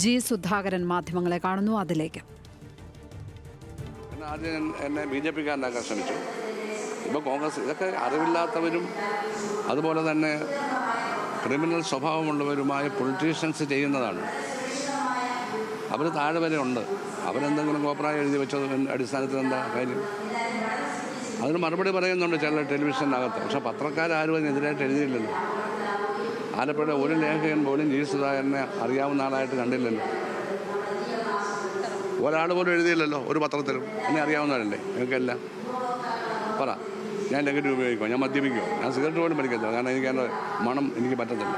G Sudhakaran മാധ്യമങ്ങളെ കാണുന്നു. അതിലേക്ക്. ആദ്യം എന്നെ BJP-കാരനാക്കാൻ ശ്രമിച്ചു. ഇപ്പോൾ കോൺഗ്രസ് ഇതൊക്കെ അറിവില്ലാത്തവരും അതുപോലെ തന്നെ ക്രിമിനൽ സ്വഭാവമുള്ളവരുമായ പൊളിറ്റീഷ്യൻസ് ചെയ്യുന്നതാണ്. അവർ താഴെ വരെ ഉണ്ട്. അവരെന്തെങ്കിലും കോപ്രായം എഴുതി വെച്ചതിൻ്റെ അടിസ്ഥാനത്തിൽ എന്താ കാര്യം? അതിന് മറുപടി പറയുന്നുണ്ട് ചില ടെലിവിഷനകത്ത്. പക്ഷേ പത്രക്കാരും അതിനെതിരായിട്ട് എഴുതിയില്ലല്ലോ. ആലപ്പുഴയുടെ ഒരു ലേഖകൻ പോലും ജി സുധാകരനെ അറിയാവുന്ന ആളായിട്ട് കണ്ടില്ലല്ലോ. ഒരാൾ പോലും എഴുതിയില്ലല്ലോ ഒരു പത്രത്തിലും. എന്നെ അറിയാവുന്നവരല്ലേ നിങ്ങൾക്കെല്ലാം? പറ, ഞാൻ ലഹരി ഉപയോഗിക്കുമോ? ഞാൻ മദ്യപിക്കുമോ? ഞാൻ സിഗരറ്റ് പോലും വലിക്കത്തില്ല. കാരണം എനിക്ക് അതിൻ്റെ മണം എനിക്ക് പറ്റത്തില്ല.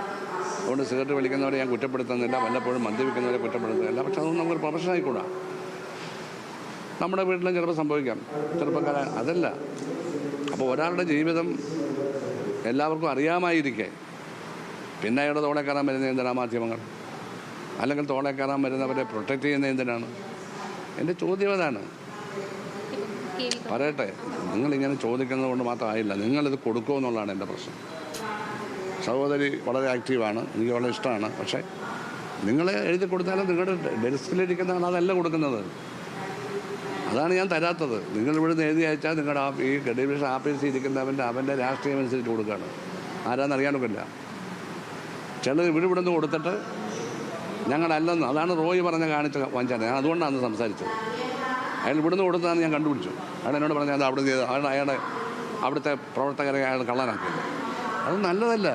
അതുകൊണ്ട് സിഗരറ്റ് വലിക്കുന്നവരെ ഞാൻ കുറ്റപ്പെടുത്തുന്നില്ല, വല്ലപ്പോഴും മദ്യപിക്കുന്നവരെ കുറ്റപ്പെടുത്തുന്നില്ല. പക്ഷെ അതൊന്നും നമുക്കൊരു പ്രൊഫഷനായിക്കൂടാ. നമ്മുടെ വീട്ടിലും ചിലപ്പോൾ സംഭവിക്കാം, ചെറുപ്പക്കാരൻ അതല്ല. അപ്പോൾ ഒരാളുടെ ജീവിതം എല്ലാവർക്കും അറിയാമായിരിക്കെ പിന്നെ അയാളുടെ തോളെ കയറാൻ വരുന്ന എന്തിനാണ് മാധ്യമങ്ങൾ? അല്ലെങ്കിൽ തോളെ കയറാൻ വരുന്നവരെ പ്രൊട്ടക്റ്റ് ചെയ്യുന്ന എന്തിനാണ്? എൻ്റെ ചോദ്യം അതാണ്. പറയട്ടെ, നിങ്ങളിങ്ങനെ ചോദിക്കുന്നത് കൊണ്ട് മാത്രമായില്ല, നിങ്ങളിത് കൊടുക്കുമെന്നുള്ളതാണ് എൻ്റെ പ്രശ്നം. സഹോദരി വളരെ ആക്റ്റീവാണ്, എനിക്ക് വളരെ ഇഷ്ടമാണ്. പക്ഷേ നിങ്ങൾ എഴുതി കൊടുത്താലും നിങ്ങളുടെ ഡെസ്കിലിരിക്കുന്ന ആൾ അതല്ല കൊടുക്കുന്നത്. അതാണ് ഞാൻ തരാത്തത്. നിങ്ങൾ ഇവിടുന്ന് എഴുതി അയച്ചാൽ നിങ്ങളുടെ ഈ ടെലിവിഷൻ ആഫീസിൽ ഇരിക്കുന്നവൻ്റെ അവൻ്റെ രാഷ്ട്രീയം അനുസരിച്ച് കൊടുക്കുകയാണ്. ആരാന്നറിയാനൊക്കില്ല. ചിലർ ഇവിടുന്ന് കൊടുത്തിട്ട് ഞങ്ങളല്ലെന്ന്, അതാണ് റോയി പറഞ്ഞ കാണിച്ച വഞ്ചന. ഞാൻ അതുകൊണ്ടാണ് സംസാരിച്ചത്. അയാൾ ഇവിടുന്ന് കൊടുത്തതാണ് ഞാൻ കണ്ടുപിടിച്ചു. അയാൾ എന്നോട് പറഞ്ഞാൽ അത് അവിടെ ചെയ്ത് അയാളുടെ അവിടുത്തെ പ്രവർത്തകരെ അയാൾ കള്ളനാക്കി. അത് നല്ലതല്ല.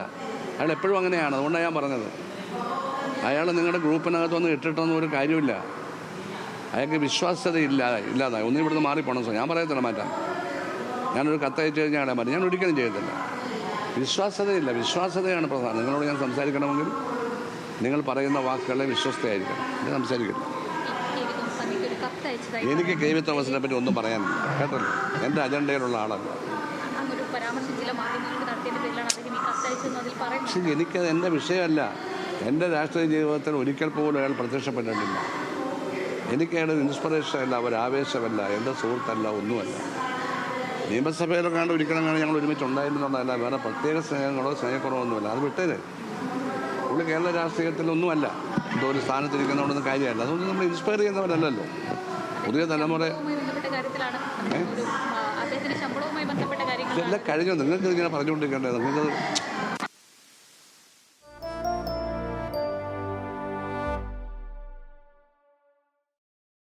അയാൾ എപ്പോഴും അങ്ങനെയാണ്. അതുകൊണ്ടാണ് ഞാൻ പറഞ്ഞത്. അയാൾ നിങ്ങളുടെ ഗ്രൂപ്പിനകത്തൊന്നും ഇട്ടിട്ടൊന്നും ഒരു കാര്യമില്ല. അയാൾക്ക് വിശ്വാസ്യത ഇല്ലാതായി. ഒന്നും ഇവിടുന്ന് മാറിപ്പോണം. ഞാൻ പറയത്തില്ല മാറ്റാൻ. ഞാനൊരു കത്തയച്ചു കഴിഞ്ഞാൽ അയാളെ മാറ്റി. ഞാൻ ഒരിക്കലും ചെയ്യത്തില്ല. വിശ്വാസ്യതയില്ല. വിശ്വാസ്യതയാണ് പ്രധാനം. നിങ്ങളോട് ഞാൻ സംസാരിക്കണമെങ്കിൽ നിങ്ങൾ പറയുന്ന വാക്കുകളെ വിശ്വസ്തയായിരിക്കണം. ഞാൻ സംസാരിക്കില്ല. എനിക്ക് KV തോമസിനെ പറ്റി ഒന്നും പറയാനില്ല, കേട്ടല്ലോ. എൻ്റെ അജണ്ടയിലുള്ള ആളല്ല. പക്ഷേ എനിക്കത് എൻ്റെ വിഷയമല്ല. എൻ്റെ രാഷ്ട്രീയ ജീവിതത്തിൽ ഒരിക്കൽ പോലും അയാൾ പ്രത്യക്ഷപ്പെട്ടിട്ടില്ല. എനിക്ക് അയാൾ ഇൻസ്പിറേഷൻ അല്ല, ഒരു ആവേശമല്ല, എൻ്റെ സുഹൃത്തല്ല, ഒന്നുമല്ല. നിയമസഭയിലൊക്കെ ഒരിക്കലും ഞങ്ങൾ ഒരുമിച്ച് ഉണ്ടായിരുന്നുള്ളതല്ല. വേറെ പ്രത്യേക സ്നേഹങ്ങളോ സ്നേഹക്കുറവൊന്നുമല്ല. അത് വിട്ടേര്. പുള്ളി കേരള രാഷ്ട്രീയത്തിലൊന്നുമല്ല. എന്തോ ഒരു സ്ഥാനത്തിരിക്കുന്നതുകൊണ്ടൊന്നും കാര്യമല്ല. അതൊന്നും നമ്മൾ ഇൻസ്പയർ ചെയ്യുന്നവരല്ലല്ലോ. പുതിയ തലമുറ ഇതെല്ലാം കഴിഞ്ഞോ? നിങ്ങൾക്ക് ഇങ്ങനെ പറഞ്ഞുകൊണ്ടിരിക്കേണ്ടത്? നിങ്ങൾക്ക്